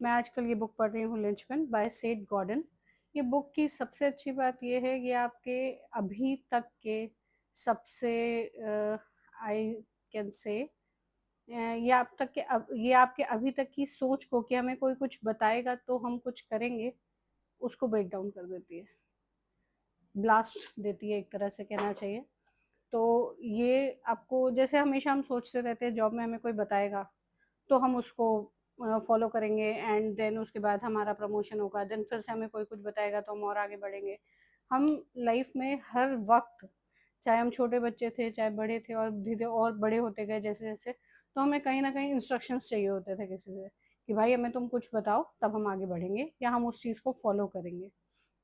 मैं आजकल ये बुक पढ़ रही हूँ लिंचमैन बाय सेठ गॉर्डन। ये बुक की सबसे अच्छी बात ये है कि आपके अभी तक के सबसे आई कैन से ये आप तक के ये आपके अभी तक की सोच को कि हमें कोई कुछ बताएगा तो हम कुछ करेंगे, उसको ब्रेक डाउन कर देती है, ब्लास्ट देती है एक तरह से कहना चाहिए। तो ये आपको जैसे हमेशा हम सोचते रहते हैं जॉब में हमें कोई बताएगा तो हम उसको फॉलो करेंगे एंड देन उसके बाद हमारा प्रमोशन होगा, देन फिर से हमें कोई कुछ बताएगा तो हम और आगे बढ़ेंगे। हम लाइफ में हर वक्त, चाहे हम छोटे बच्चे थे चाहे बड़े थे और धीरे और बड़े होते गए जैसे जैसे, तो हमें कहीं ना कहीं इंस्ट्रक्शंस चाहिए होते थे किसी से कि भाई हमें तुम कुछ बताओ तब हम आगे बढ़ेंगे या हम उस चीज़ को फॉलो करेंगे,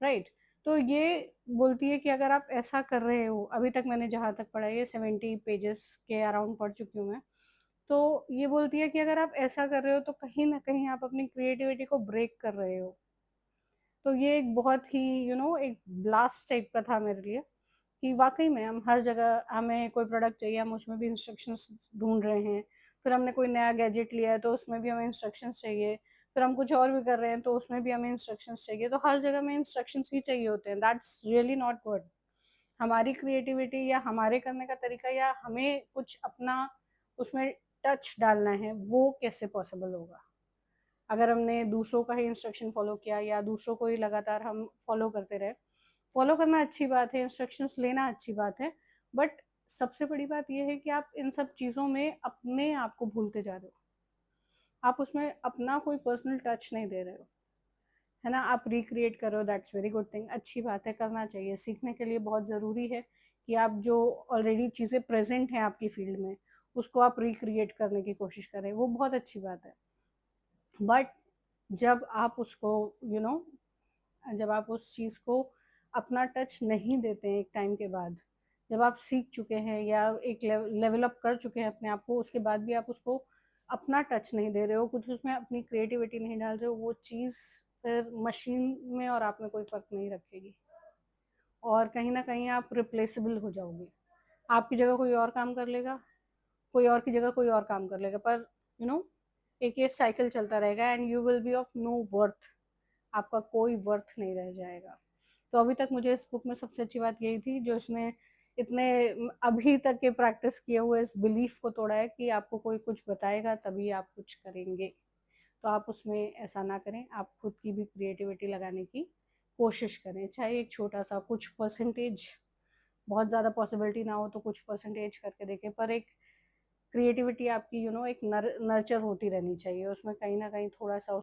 राइट। तो ये बोलती है कि अगर आप ऐसा कर रहे हो, अभी तक मैंने जहाँ तक पढ़ा है 70 पेजेस के अराउंड पढ़ चुकी हूँ मैं। तो ये बोलती है कि अगर आप ऐसा कर रहे हो तो कहीं ना कहीं आप अपनी क्रिएटिविटी को ब्रेक कर रहे हो। तो ये एक बहुत ही एक ब्लास्ट टाइप का था मेरे लिए कि वाकई में हम हर जगह, हमें कोई प्रोडक्ट चाहिए हम उसमें भी इंस्ट्रक्शंस ढूंढ रहे हैं, फिर हमने कोई नया गैजेट लिया है तो उसमें भी हमें इंस्ट्रक्शंस चाहिए, फिर हम कुछ और भी कर रहे हैं तो उसमें भी हमें इंस्ट्रक्शंस चाहिए, तो हर जगह में इंस्ट्रक्शंस ही चाहिए होते हैं। That's really not good. हमारी क्रिएटिविटी या हमारे करने का तरीका या हमें कुछ अपना उसमें टच डालना है, वो कैसे पॉसिबल होगा अगर हमने दूसरों का ही इंस्ट्रक्शन फॉलो किया या दूसरों को ही लगातार हम फॉलो करते रहे। फॉलो करना अच्छी बात है, इंस्ट्रक्शंस लेना अच्छी बात है, बट सबसे बड़ी बात यह है कि आप इन सब चीज़ों में अपने आप को भूलते जा रहे हो। आप उसमें अपना कोई पर्सनल टच नहीं दे रहे हो, है ना। आप रिक्रिएट कर रहे हो, दैट्स वेरी गुड थिंग, अच्छी बात है, करना चाहिए। सीखने के लिए बहुत ज़रूरी है कि आप जो ऑलरेडी चीज़ें प्रेजेंट हैं आपकी फील्ड में उसको आप रिक्रिएट करने की कोशिश करें, वो बहुत अच्छी बात है। बट जब आप उसको यू you नो जब आप उस चीज़ को अपना टच नहीं देते हैं एक टाइम के बाद, जब आप सीख चुके हैं या एक लेवल अप कर चुके हैं अपने आप को, उसके बाद भी आप उसको अपना टच नहीं दे रहे हो, कुछ उसमें अपनी क्रिएटिविटी नहीं डाल रहे हो, वो चीज़ फिर मशीन में और आप में कोई फ़र्क नहीं रखेगी और कहीं ना कहीं आप रिप्लेसेबल हो जाओगे। आपकी जगह कोई और काम कर लेगा, कोई और की जगह कोई और काम कर लेगा, पर यू नो एक ये साइकिल चलता रहेगा and you will be of know worth. आपका कोई वर्थ नहीं रह जाएगा। तो अभी तक मुझे इस बुक में सबसे अच्छी बात यही थी जो इसने इतने अभी तक के प्रैक्टिस किए हुए इस बिलीफ को तोड़ा है कि आपको कोई कुछ बताएगा तभी आप कुछ करेंगे। तो आप उसमें ऐसा ना करें, आप खुद की भी क्रिएटिविटी लगाने की कोशिश करें, चाहे एक छोटा सा कुछ परसेंटेज, बहुत ज़्यादा पॉसिबिलिटी ना हो तो कुछ परसेंटेज करके देखें, पर एक क्रिएटिविटी आपकी एक नर्चर होती रहनी चाहिए, उसमें कहीं ना कहीं थोड़ा सा